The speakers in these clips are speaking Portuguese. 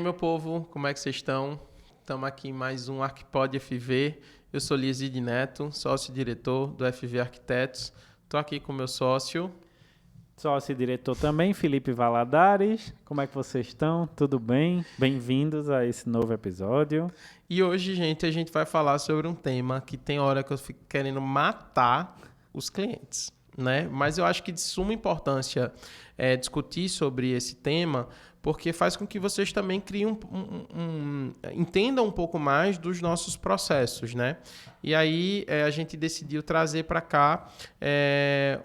meu povo, como é que vocês estão? Estamos aqui em mais um Arquipod FV. Eu sou Lieside Neto, sócio-diretor do FV Arquitetos. Estou aqui com o meu sócio. Sócio e diretor também, Felipe Valadares. Como é que vocês estão? Tudo bem? Bem-vindos a esse novo episódio. E hoje, gente, a gente vai falar sobre um tema que tem hora que eu fico querendo matar os clientes, né? Mas eu acho que de suma importância discutir sobre esse tema, porque faz com que vocês também criem entendam um pouco mais dos nossos processos, né? E aí a gente decidiu trazer para cá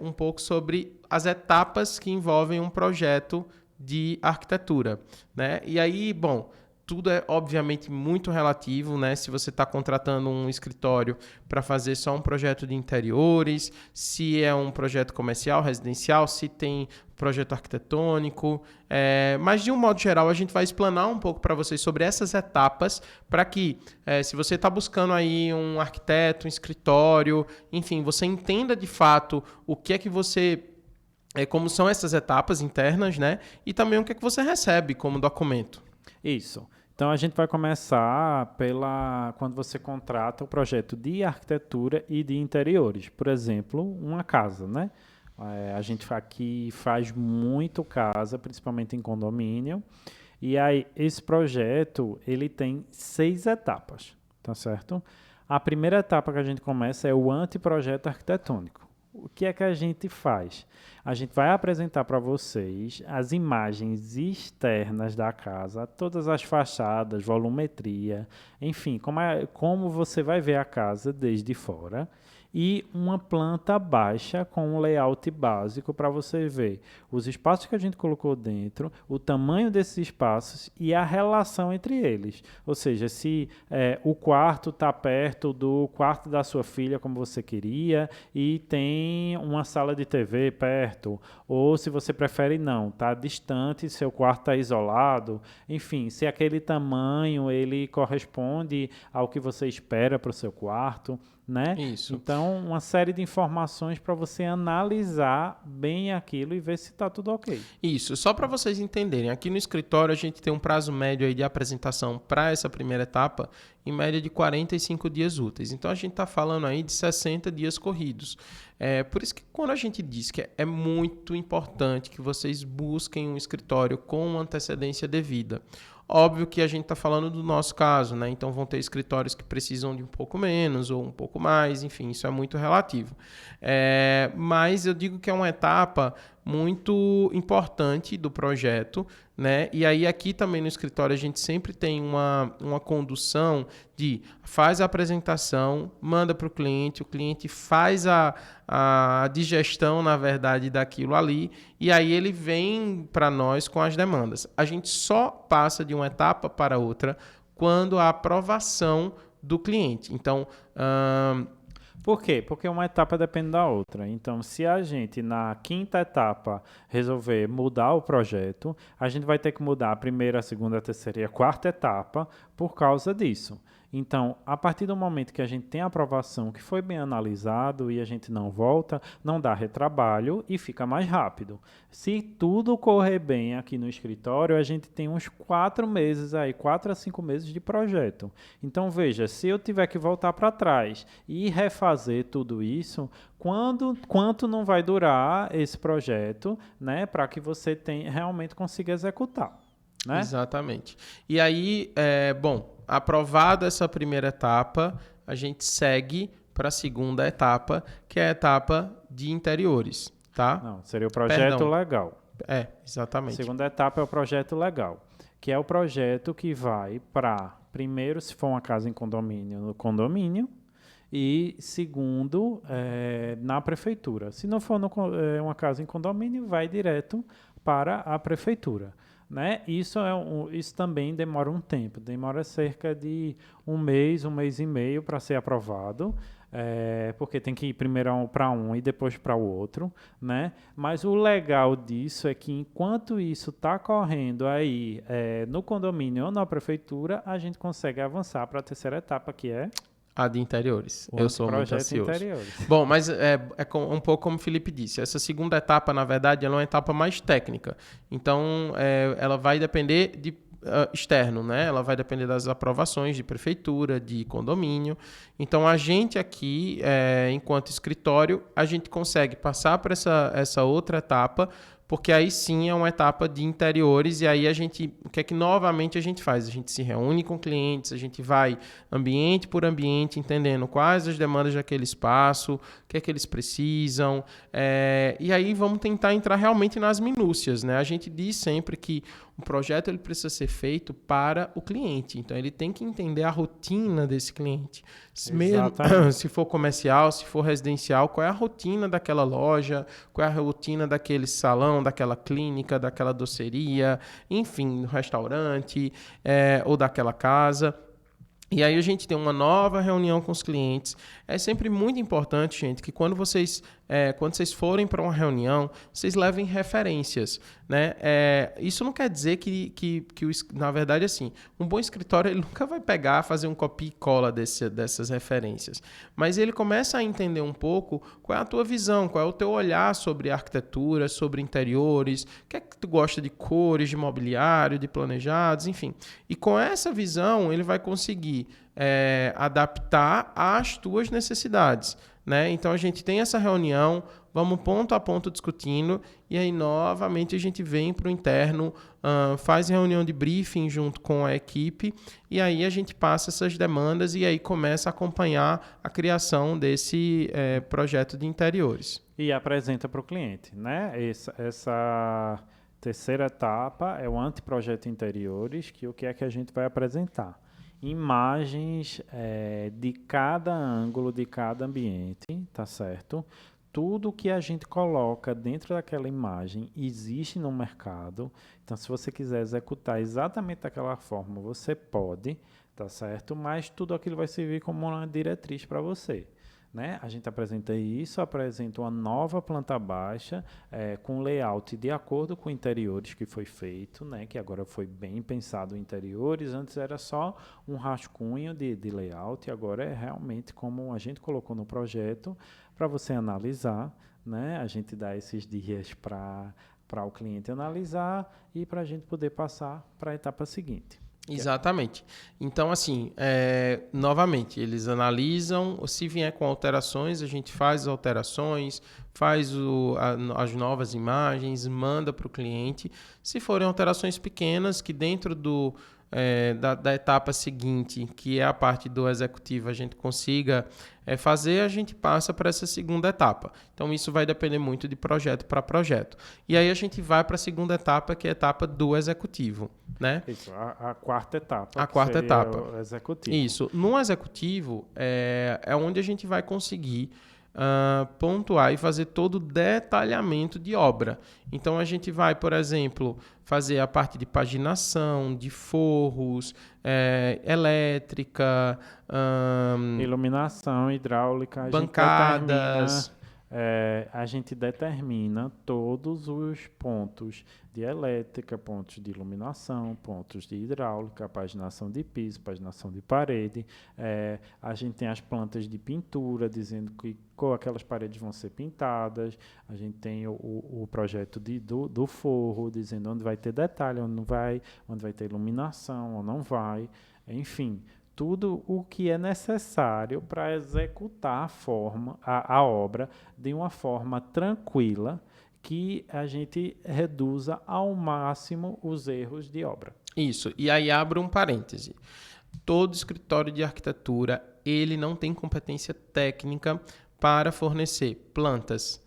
um pouco sobre as etapas que envolvem um projeto de arquitetura, né? E aí, bom, tudo é obviamente muito relativo, né? Se você está contratando um escritório para fazer só um projeto de interiores, se é um projeto comercial, residencial, se tem projeto arquitetônico, mas de um modo geral a gente vai explanar um pouco para vocês sobre essas etapas para que, se você está buscando aí um arquiteto, um escritório, enfim, você entenda de fato o que é que você como são essas etapas internas, né? E também o que é que você recebe como documento. Isso. Então, a gente vai começar quando você contrata o projeto de arquitetura e de interiores. Por exemplo, uma casa, né? A gente aqui faz muito casa, principalmente em condomínio. E aí, esse projeto, ele tem 6 etapas, tá certo? A primeira etapa que a gente começa é o anteprojeto arquitetônico. O que é que a gente faz? A gente vai apresentar para vocês as imagens externas da casa, todas as fachadas, volumetria, enfim, como você vai ver a casa desde fora, e uma planta baixa com um layout básico para você ver os espaços que a gente colocou dentro, o tamanho desses espaços e a relação entre eles. Ou seja, se o quarto está perto do quarto da sua filha, como você queria, e tem uma sala de TV perto, ou se você prefere não, está distante, seu quarto está isolado, enfim, se aquele tamanho ele corresponde ao que você espera para o seu quarto, né? Isso. Então, uma série de informações para você analisar bem aquilo e ver se está tudo ok. Isso, só para vocês entenderem, aqui no escritório a gente tem um prazo médio aí de apresentação para essa primeira etapa, em média de 45 dias úteis. Então a gente está falando aí de 60 dias corridos. Por isso que quando a gente diz que é muito importante que vocês busquem um escritório com uma antecedência devida. Óbvio que a gente está falando do nosso caso, né? Então vão ter escritórios que precisam de um pouco menos ou um pouco mais, enfim, isso é muito relativo. Mas eu digo que é uma etapa muito importante do projeto, né? E aí aqui também no escritório a gente sempre tem uma condução de faz a apresentação, manda para o cliente faz a digestão, na verdade, daquilo ali, e aí ele vem para nós com as demandas. A gente só passa de uma etapa para outra quando a aprovação do cliente. Então, Por quê? Porque uma etapa depende da outra. Então, se a gente, na quinta etapa, resolver mudar o projeto, a gente vai ter que mudar a primeira, a segunda, a terceira e a quarta etapa por causa disso. Então, a partir do momento que a gente tem a aprovação, que foi bem analisado e a gente não volta, não dá retrabalho e fica mais rápido. Se tudo correr bem aqui no escritório, a gente tem uns 4 meses aí, 4 a 5 meses de projeto. Então, veja, se eu tiver que voltar para trás e refazer tudo isso, quanto não vai durar esse projeto, né, para que você realmente consiga executar, né? Exatamente. E aí, aprovada essa primeira etapa, a gente segue para a segunda etapa, que é a etapa de interiores, tá? Não, seria o projeto legal. Exatamente. A segunda etapa é o projeto legal, que é o projeto que vai para, primeiro, se for uma casa em condomínio, no condomínio, e segundo, na prefeitura. Se não for uma casa em condomínio, vai direto para a prefeitura. Né? Isso também demora um tempo, demora cerca de um mês e meio para ser aprovado, porque tem que ir primeiro para um e depois para o outro, né? Mas o legal disso é que enquanto isso está correndo aí no condomínio ou na prefeitura, a gente consegue avançar para a terceira etapa, que é A de interiores. Eu sou muito ansioso. Interiores. Bom, mas um pouco como o Felipe disse. Essa segunda etapa, na verdade, ela é uma etapa mais técnica. Então, ela vai depender de externo, né? Ela vai depender das aprovações de prefeitura, de condomínio. Então, a gente aqui, enquanto escritório, a gente consegue passar por essa outra etapa, porque aí sim é uma etapa de interiores e aí o que é que novamente a gente faz? A gente se reúne com clientes, a gente vai ambiente por ambiente, entendendo quais as demandas daquele espaço, o que é que eles precisam, e aí vamos tentar entrar realmente nas minúcias, né? A gente diz sempre que o projeto ele precisa ser feito para o cliente, então ele tem que entender a rotina desse cliente. Mesmo, se for comercial, se for residencial, qual é a rotina daquela loja, qual é a rotina daquele salão, daquela clínica, daquela doceria, enfim, do restaurante ou daquela casa. E aí a gente tem uma nova reunião com os clientes. É sempre muito importante, gente, que quando vocês forem para uma reunião, vocês levem referências, né? Isso não quer dizer que na verdade, assim, um bom escritório ele nunca vai fazer um copia e cola dessas referências. Mas ele começa a entender um pouco qual é a tua visão, qual é o teu olhar sobre arquitetura, sobre interiores, o que é que tu gosta de cores, de mobiliário, de planejados, enfim. E com essa visão, ele vai conseguir adaptar às tuas necessidades, né? Então a gente tem essa reunião, vamos ponto a ponto discutindo e aí novamente a gente vem para o interno, faz reunião de briefing junto com a equipe e aí a gente passa essas demandas e aí começa a acompanhar a criação desse projeto de interiores. E apresenta para o cliente, né? Essa terceira etapa é o anteprojeto interiores, que o que é que a gente vai apresentar? Imagens de cada ângulo, de cada ambiente, tá certo? Tudo que a gente coloca dentro daquela imagem existe no mercado. Então, se você quiser executar exatamente daquela forma, você pode, tá certo? Mas tudo aquilo vai servir como uma diretriz para você. Né? A gente apresenta isso, apresenta uma nova planta baixa com layout de acordo com interiores que foi feito, né? Que agora foi bem pensado interiores, antes era só um rascunho de layout, agora é realmente como a gente colocou no projeto para você analisar, né? A gente dá esses dias para o cliente analisar e para a gente poder passar para a etapa seguinte. Exatamente. Então, assim, novamente, eles analisam, se vier com alterações, a gente faz as alterações, faz as novas imagens, manda para o cliente. Se forem alterações pequenas, que dentro da etapa seguinte, que é a parte do executivo, a gente consiga fazer, a gente passa para essa segunda etapa. Então, isso vai depender muito de projeto para projeto. E aí a gente vai para a segunda etapa, que é a etapa do executivo, né? Isso, a quarta etapa. A quarta etapa. O executivo. Isso. No executivo, é onde a gente vai conseguir pontuar e fazer todo o detalhamento de obra. Então, a gente vai, por exemplo, fazer a parte de paginação, de forros, elétrica, iluminação, hidráulica, bancadas. A gente determina todos os pontos de elétrica, pontos de iluminação, pontos de hidráulica, paginação de piso, paginação de parede. A gente tem as plantas de pintura, dizendo que aquelas paredes vão ser pintadas. A gente tem o projeto do forro, dizendo onde vai ter detalhe, onde não vai, onde vai ter iluminação, ou não vai. Enfim, tudo o que é necessário para executar a obra de uma forma tranquila, que a gente reduza ao máximo os erros de obra. Isso. E aí abro um parêntese. Todo escritório de arquitetura, ele não tem competência técnica para fornecer plantas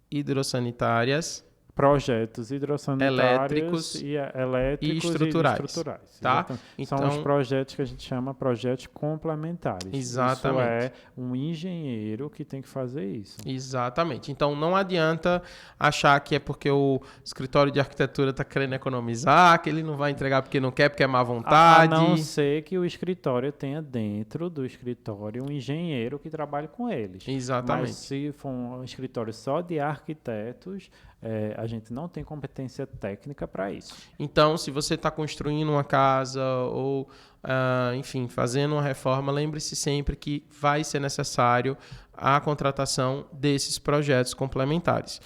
hidrossanitárias, projetos hidrossanitários elétricos e estruturais. Tá? Então, são os projetos que a gente chama projetos complementares. Exatamente. Isso é um engenheiro que tem que fazer isso. Exatamente. Então, não adianta achar que é porque o escritório de arquitetura está querendo economizar, que ele não vai entregar porque não quer, porque é má vontade. A não ser que o escritório tenha dentro do escritório um engenheiro que trabalhe com eles. Exatamente. Mas se for um escritório só de arquitetos, a gente não tem competência técnica para isso. Então, se você está construindo uma casa ou, enfim, fazendo uma reforma, lembre-se sempre que vai ser necessário a contratação desses projetos complementares.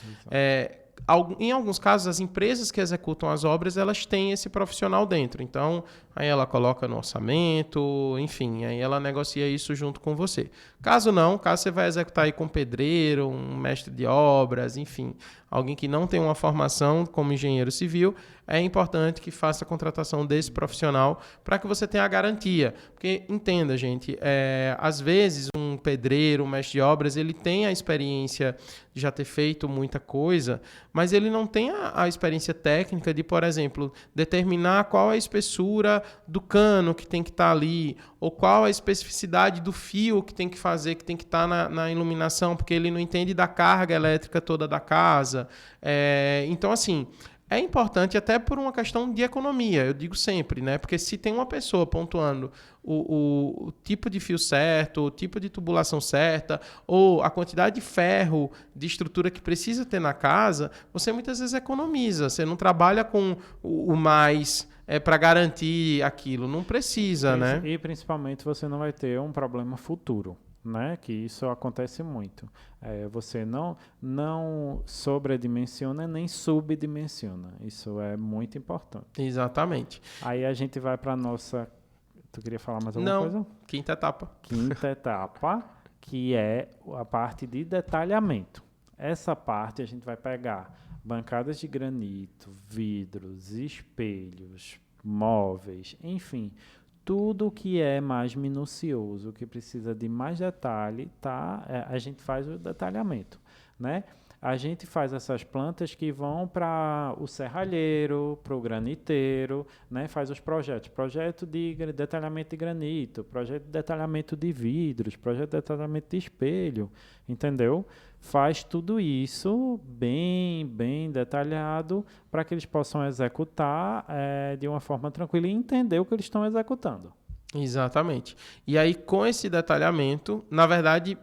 em alguns casos, as empresas que executam as obras, elas têm esse profissional dentro. Então, aí ela coloca no orçamento, enfim, aí ela negocia isso junto com você. Caso não, caso você vai executar aí com um pedreiro, um mestre de obras, enfim, alguém que não tem uma formação como engenheiro civil, é importante que faça a contratação desse profissional para que você tenha a garantia. Porque, entenda, gente, às vezes um pedreiro, um mestre de obras, ele tem a experiência de já ter feito muita coisa, mas ele não tem a experiência técnica de, por exemplo, determinar qual é a espessura do cano que tem que estar ali, ou qual a especificidade do fio que tem que fazer, que tem que estar na iluminação, porque ele não entende da carga elétrica toda da casa. Então, assim, é importante até por uma questão de economia, eu digo sempre, né? Porque se tem uma pessoa pontuando o tipo de fio certo, o tipo de tubulação certa, ou a quantidade de ferro, de estrutura que precisa ter na casa, você muitas vezes economiza. Você não trabalha com o mais para garantir aquilo. Não precisa, né? E principalmente você não vai ter um problema futuro, né? Que isso acontece muito. Você não sobredimensiona nem subdimensiona. Isso é muito importante. Exatamente. Aí a gente vai para a nossa... Tu queria falar mais alguma coisa? Quinta etapa. Quinta etapa, que é a parte de detalhamento. Essa parte a gente vai pegar bancadas de granito, vidros, espelhos, móveis, enfim, tudo que é mais minucioso, que precisa de mais detalhe, a gente faz o detalhamento, né? A gente faz essas plantas que vão para o serralheiro, para o graniteiro, né? Faz os projetos. Projeto de detalhamento de granito, projeto de detalhamento de vidros, projeto de detalhamento de espelho, entendeu? Faz tudo isso bem detalhado para que eles possam executar de uma forma tranquila e entender o que eles estão executando. Exatamente. E aí, com esse detalhamento, na verdade,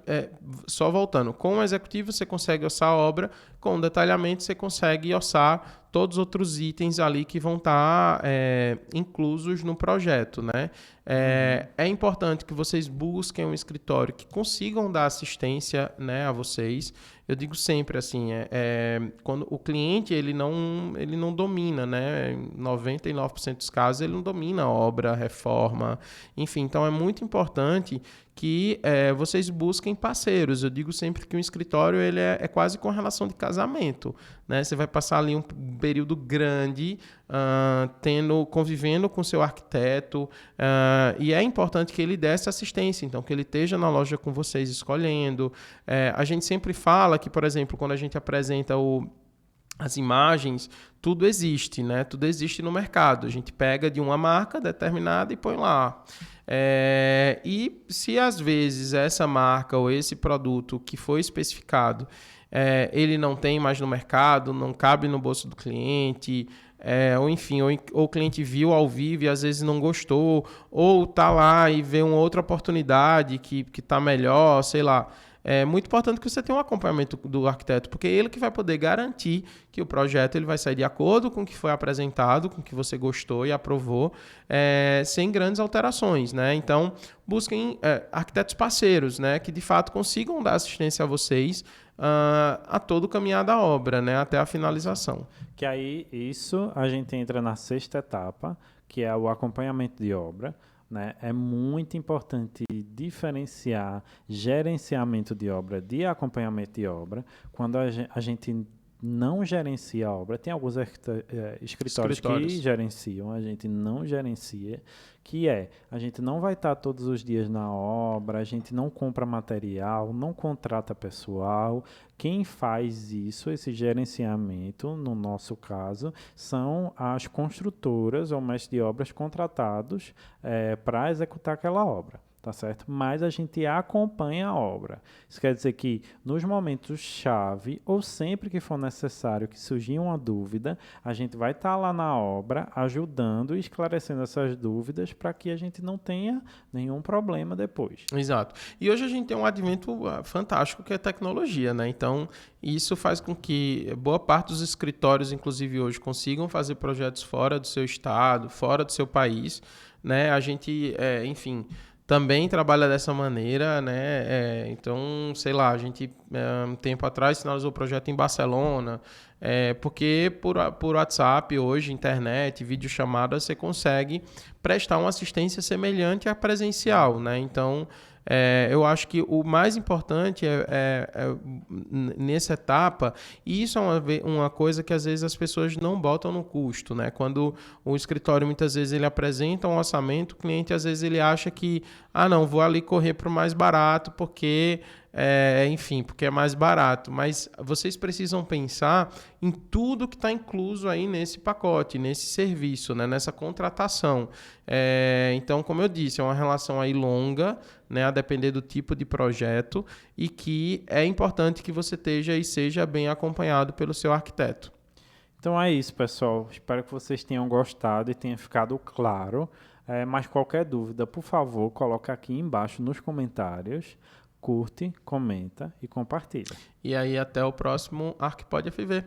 só voltando, com o executivo você consegue orçar a obra, com o detalhamento você consegue orçar todos os outros itens ali que vão estar inclusos no projeto, né? É importante que vocês busquem um escritório que consigam dar assistência, né, a vocês. Eu digo sempre assim, quando o cliente ele não domina, né? Em 99% dos casos ele não domina a obra, a reforma, enfim. Então é muito importante que vocês busquem parceiros. Eu digo sempre que um escritório ele é quase com relação de casamento, né? Você vai passar ali um período grande convivendo com seu arquiteto e é importante que ele dê essa assistência, então que ele esteja na loja com vocês escolhendo. A gente sempre fala que, por exemplo, quando a gente apresenta as imagens, tudo existe, né? Tudo existe no mercado. A gente pega de uma marca determinada e põe lá. E se às vezes essa marca ou esse produto que foi especificado, ele não tem mais no mercado, não cabe no bolso do cliente, ou enfim, ou o cliente viu ao vivo e às vezes não gostou, ou tá lá e vê uma outra oportunidade que tá melhor, sei lá. É muito importante que você tenha um acompanhamento do arquiteto, porque é ele que vai poder garantir que o projeto ele vai sair de acordo com o que foi apresentado, com o que você gostou e aprovou, sem grandes alterações, né? Então, busquem arquitetos parceiros, né, que de fato consigam dar assistência a vocês a todo o caminhar da obra, né, até a finalização. Que aí, isso, a gente entra na sexta etapa, que é o acompanhamento de obra, né? É muito importante diferenciar gerenciamento de obra de acompanhamento de obra. Quando a gente não gerencia a obra, tem alguns escritórios que gerenciam, a gente não gerencia, a gente não vai estar todos os dias na obra, a gente não compra material, não contrata pessoal. Quem faz isso, esse gerenciamento, no nosso caso, são as construtoras ou mestres de obras contratados para executar aquela obra. Tá certo? Mas a gente acompanha a obra. Isso quer dizer que nos momentos-chave, ou sempre que for necessário que surgir uma dúvida, a gente vai estar lá na obra ajudando e esclarecendo essas dúvidas para que a gente não tenha nenhum problema depois. Exato. E hoje a gente tem um advento fantástico que é a tecnologia, né? Então, isso faz com que boa parte dos escritórios, inclusive hoje, consigam fazer projetos fora do seu estado, fora do seu país, né? A gente, enfim, também trabalha dessa maneira, né? Então, sei lá, a gente, um tempo atrás, finalizou o projeto em Barcelona, porque por WhatsApp hoje, internet, videochamada, você consegue prestar uma assistência semelhante à presencial, né? Então, eu acho que o mais importante nessa etapa, e isso é uma coisa que às vezes as pessoas não botam no custo, né? Quando o escritório muitas vezes ele apresenta um orçamento, o cliente às vezes ele acha que, não, vou ali correr para o mais barato porque enfim, porque é mais barato, mas vocês precisam pensar em tudo que está incluso aí nesse pacote, nesse serviço, né, nessa contratação. Então, como eu disse, é uma relação aí longa, né, a depender do tipo de projeto, e que é importante que você esteja e seja bem acompanhado pelo seu arquiteto. Então é isso, pessoal. Espero que vocês tenham gostado e tenha ficado claro. Mas qualquer dúvida, por favor, coloca aqui embaixo nos comentários. Curte, comenta e compartilha. E aí, até o próximo ArcPod FV.